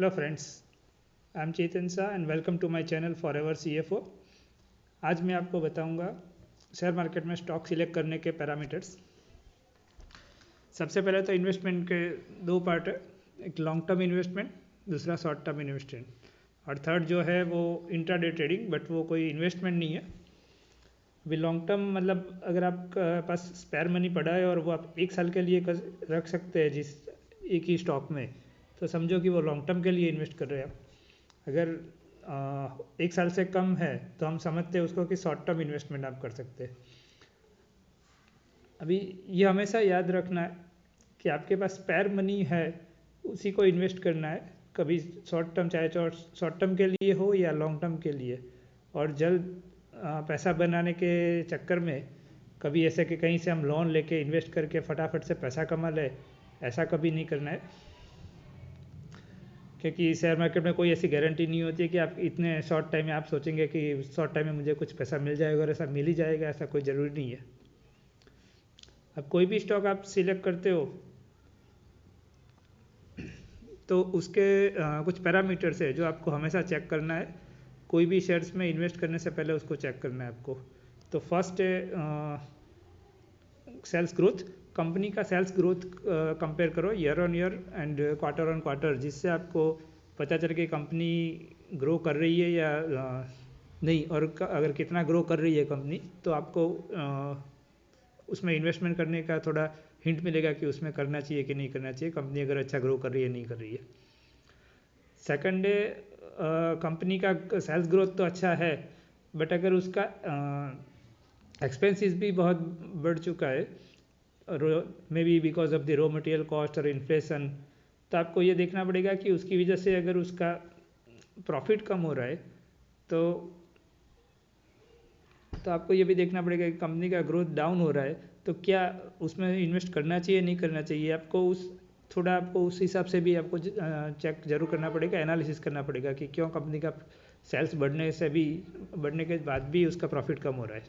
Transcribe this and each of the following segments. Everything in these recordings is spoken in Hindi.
Hello friends, I am Chetan Shah and welcome to my channel Forever CFO। आज मैं आपको बताऊंगा शेयर मार्केट में स्टॉक सिलेक्ट करने के पैरामीटर्स। सबसे पहले तो इन्वेस्टमेंट के दो पार्ट है, एक लॉन्ग टर्म इन्वेस्टमेंट, दूसरा शॉर्ट टर्म इन्वेस्टमेंट, और थर्ड जो है वो इंट्राडे ट्रेडिंग, बट वो कोई इन्वेस्टमेंट नहीं है। अभी लॉन्ग टर्म मतलब अगर आपके पास स्पेयर मनी पड़ा है और वो आप एक साल के लिए रख सकते हैं जिस एक ही स्टॉक में, तो समझो कि वो लॉन्ग टर्म के लिए इन्वेस्ट कर रहे हैं आप। अगर एक साल से कम है तो हम समझते हैं उसको कि शॉर्ट टर्म इन्वेस्टमेंट आप कर सकते हैं। अभी ये हमेशा याद रखना है कि आपके पास स्पेयर मनी है उसी को इन्वेस्ट करना है, कभी शॉर्ट टर्म, चाहे शॉर्ट टर्म के लिए हो या लॉन्ग टर्म के लिए। और जल्द पैसा बनाने के चक्कर में कभी ऐसे कि कहीं से हम लोन लेके इन्वेस्ट करके फटाफट से पैसा कमा ले, ऐसा कभी नहीं करना है। क्योंकि शेयर मार्केट में कोई ऐसी गारंटी नहीं होती है कि आप इतने शॉर्ट टाइम में आप सोचेंगे कि शॉर्ट टाइम में मुझे कुछ पैसा मिल जाएगा और ऐसा मिल ही जाएगा, ऐसा कोई ज़रूरी नहीं है। अब कोई भी स्टॉक आप सिलेक्ट करते हो तो उसके कुछ पैरामीटर्स है जो आपको हमेशा चेक करना है। कोई भी शेयर्स में इन्वेस्ट करने से पहले उसको चेक करना है आपको। तो फर्स्ट है सेल्स ग्रोथ। कंपनी का सेल्स ग्रोथ कंपेयर करो year on year and quarter on quarter, जिससे आपको पता चले कि कंपनी ग्रो कर रही है या नहीं, और अगर कितना ग्रो कर रही है कंपनी तो आपको उसमें इन्वेस्टमेंट करने का थोड़ा हिंट मिलेगा कि उसमें करना चाहिए कि नहीं करना चाहिए, कंपनी अगर अच्छा ग्रो कर रही है नहीं कर रही है। सेकंड है कंपनी का सेल्स ग्रोथ तो अच्छा है, बट अगर उसका एक्सपेंसेस भी बहुत बढ़ चुका है, may be because of the raw material cost और इन्फ्लेशन, तो आपको ये देखना पड़ेगा कि उसकी वजह से अगर उसका प्रॉफिट कम हो रहा है तो आपको ये भी देखना पड़ेगा कि कंपनी का ग्रोथ डाउन हो रहा है तो क्या उसमें इन्वेस्ट करना चाहिए नहीं करना चाहिए। आपको उस हिसाब से भी आपको चेक जरूर करना पड़ेगा, एनालिसिस करना पड़ेगा कि क्यों कंपनी का सेल्स बढ़ने के बाद भी उसका प्रॉफिट कम हो रहा है।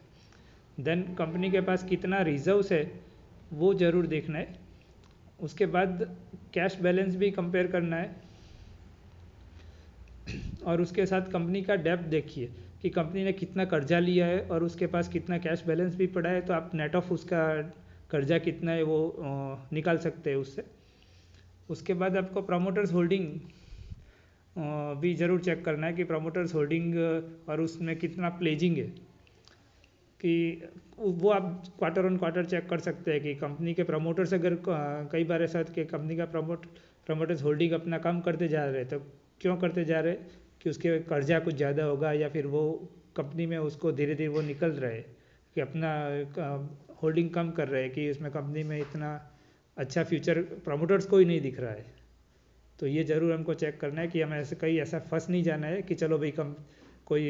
देन कंपनी के पास कितना रिजर्व्स है वो ज़रूर देखना है। उसके बाद कैश बैलेंस भी कंपेयर करना है, और उसके साथ कंपनी का डेब्ट देखिए कि कंपनी ने कितना कर्जा लिया है और उसके पास कितना कैश बैलेंस भी पड़ा है, तो आप नेट ऑफ उसका कर्जा कितना है वो निकाल सकते हैं उससे। उसके बाद आपको प्रमोटर्स होल्डिंग भी ज़रूर चेक करना है कि प्रमोटर्स होल्डिंग और उसमें कितना प्लेजिंग है, कि वो आप क्वार्टर ऑन क्वार्टर चेक कर सकते हैं कि कंपनी के प्रमोटर्स अगर कई बार ऐसा कि कंपनी का प्रमोटर्स होल्डिंग अपना कम करते जा रहे हैं, तो क्यों करते जा रहे हैं कि उसके कर्जा कुछ ज़्यादा होगा या फिर वो कंपनी में उसको धीरे धीरे वो निकल रहे हैं कि अपना होल्डिंग कम कर रहे हैं कि उसमें कंपनी में इतना अच्छा फ्यूचर प्रमोटर्स को ही नहीं दिख रहा है। तो ये ज़रूर हमको चेक करना है कि हमें ऐसा फंस नहीं जाना है कि चलो भाई कोई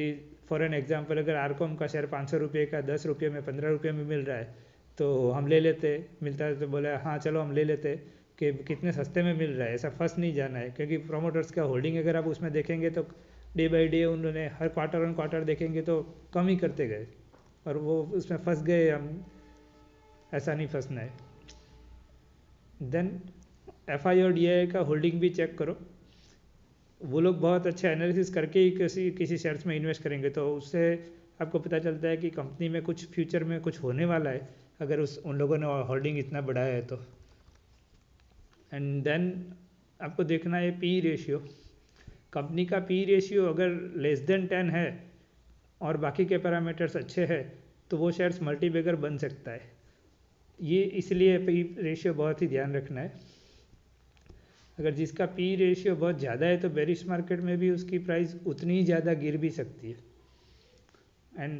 फॉर एन एग्जांपल अगर आरकॉम का शेयर 500 रुपये का 10 रुपये में 15 रुपये में मिल रहा है तो हम ले लेते, मिलता है तो बोले हाँ चलो हम ले लेते कि कितने सस्ते में मिल रहा है। ऐसा फंस नहीं जाना है, क्योंकि प्रमोटर्स का होल्डिंग अगर आप उसमें देखेंगे तो डे बाई डे उन्होंने हर क्वार्टर ऑन क्वार्टर देखेंगे तो कम ही करते गए और वो उसमें फंस गए हम। ऐसा नहीं फंसना है। देन FI और DI का होल्डिंग भी चेक करो। वो लोग बहुत अच्छा एनालिसिस करके ही किसी शेयर्स में इन्वेस्ट करेंगे, तो उससे आपको पता चलता है कि कंपनी में कुछ फ्यूचर में कुछ होने वाला है अगर उन लोगों ने होल्डिंग इतना बढ़ाया है तो। एंड देन आपको देखना है पी रेशियो। कंपनी का पी रेशियो अगर लेस देन 10 है और बाकी के पैरामीटर्स अच्छे हैं तो वो शेयर्स मल्टीबैगर बन सकता है। ये इसलिए पी रेशियो बहुत ही ध्यान रखना है। अगर जिसका पी रेशियो बहुत ज़्यादा है तो बेरिश मार्केट में भी उसकी प्राइस उतनी ही ज़्यादा गिर भी सकती है। एंड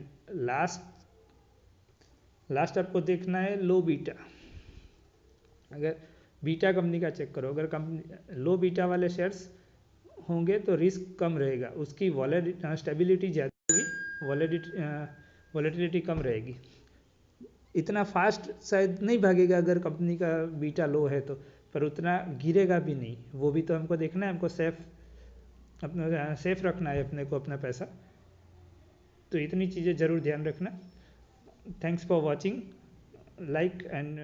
लास्ट आपको देखना है लो बीटा। अगर बीटा कंपनी का चेक करो, अगर कंपनी लो बीटा वाले शेयर्स होंगे तो रिस्क कम रहेगा, उसकी स्टेबिलिटी ज़्यादा होगी, वॉलेटिलिटी कम रहेगी। इतना फास्ट शायद नहीं भागेगा अगर कंपनी का बीटा लो है तो, पर उतना गिरेगा भी नहीं। वो भी तो हमको देखना है, हमको सेफ रखना है अपने को अपना पैसा। तो इतनी चीज़ें ज़रूर ध्यान रखना। Thanks for watching, like and